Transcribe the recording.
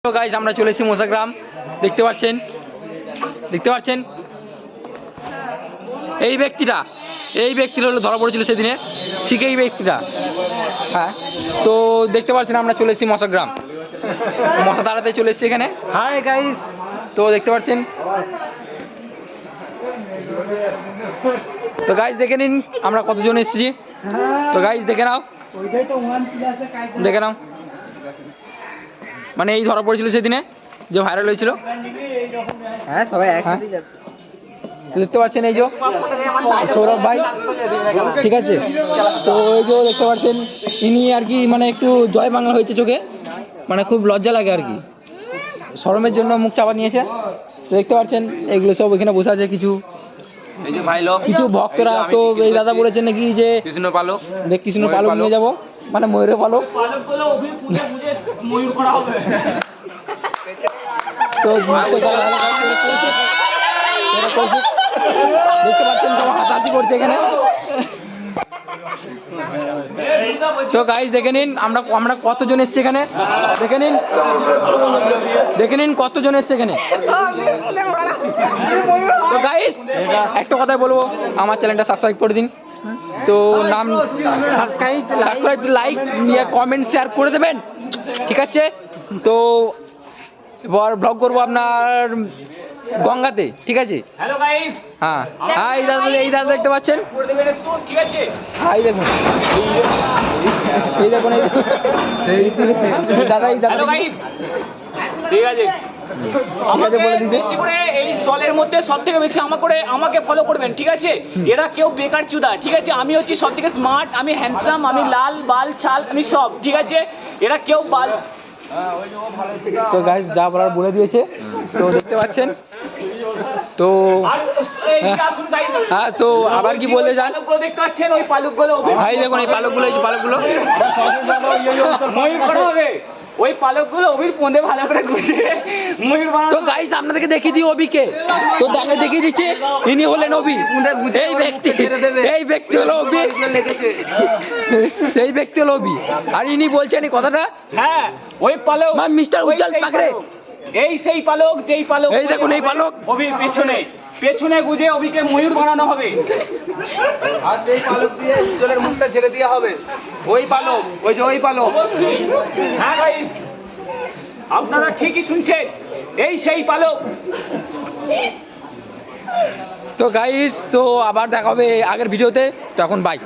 তো গাইস আমরা চলে এসেছি মশাগ্রাম, দেখতে পাচ্ছেন এই ব্যক্তিটা হলো ধরা পড়েছিল সেদিনে, শিখে এই ব্যক্তিটা। হ্যাঁ, তো দেখতে পাচ্ছেন আমরা চলে এসেছি মশাগ্রাম, মশা তাড়াতে চলে এসেছি এখানে। হাই গাইস, তো দেখতে পাচ্ছেন, তো গাইস দেখে নিন আমরা কতজন এসেছি। তো গাইস দেখে নাও, মানে এই ধরা পড়েছিল সেদিনে যে ভাইরাল হয়েছিল। হ্যাঁ সবাই একসাথেই যাচ্ছে। তো দেখতে পাচ্ছেন এই যে সৌরভ ভাই, ঠিক আছে। তো এই যে দেখতে পাচ্ছেন ইনি আর কি মানে একটু জয় বাংলা হয়েছে চোখে, মানে খুব লজ্জা লাগে আর কি, শরমের জন্য মুখ চাপা নিয়েছে। তো দেখতে পাচ্ছেন এগুলো সব এখানে বসে আছে কিছু কিছু ভক্তরা। তো এই দাদা বলেছেন নাকি যে কৃষ্ণ পালক নিয়ে যাবো, মানে ময়ূরের পালক। তো দেখতে পাচ্ছেন সব হাসাহাসি করছে এখানে। তো গাইস দেখে নিন আমরা কতজন এসছে এখানে, দেখে নিন কতজন এসছে এখানে। তো গাইস একটা কথাই বলবো, আমার চ্যানেলটা সাবস্ক্রাইব করে দিন। তো নাম সাবস্ক্রাইব, লাইক, কমেন্ট, শেয়ার করে দেবেন, ঠিক আছে। তো এবার ব্লগ করবো আপনার গঙ্গাতে, ঠিক আছে। হ্যালো গাইস, হ্যাঁ হ্যাঁ এই দাদা দেখতে পাচ্ছেন, ঠিক আছে। হ্যাঁ এই দেখুন দাদা হ্যালো গাইস, ঠিক আছে। আমাকে বলে দিছে বেশি করে এই দলের মধ্যে সবথেকে বেশি আমাকে ফলো করবেন, ঠিক আছে। এরা কেউ বেকার চুদা, ঠিক আছে। আমি হচ্ছি সবথেকে স্মার্ট, আমি হ্যান্ডসাম, আমি লাল বাল ছাল, আমি সব, ঠিক আছে। এরা কেউ বাল। তো গাইস যা বলার বলে দিয়েছে, তো দেখতে পাচ্ছেন। তো হ্যাঁ, তো আবার কি বলতে চান? দেখতে পাচ্ছেন ওই পালকগুলো, ভাই দেখুন এই পালকগুলো, ময়ূর করা হবে। ওই পালকগুলো অভির পন্দে ভালো করে গুছিয়ে ময়ূর বানানো। তো গাইস আপনাদেরকে দেখিয়ে দিই অভিকে। তো দেখিয়ে দিচ্ছে ইনি হলেন অভি, এই ব্যক্তি হলো অভি, এই ব্যক্তি হলো অভি। আর ইনি বলছেন এই কথাটা। হ্যাঁ, ওই পালক মিস্টার উজ্জ্বল পাকড়ে, এই সেই পালক, যেই পালক, এই দেখুন এই পালক অভির পেছনে গুজে অভিকে ময়ূর বানানো হবে। আর সেই পালক দিয়ে উজ্জ্বলের মুখটা ছেড়ে দেওয়া হবে। ওই পালক, ওই পালক। হ্যাঁ গাইস, আপনারা ঠিকই শুনছেন, এই সেই পালক। তো গাইস তো আবার দেখা হবে আগের ভিডিওতে। তো এখন বাই।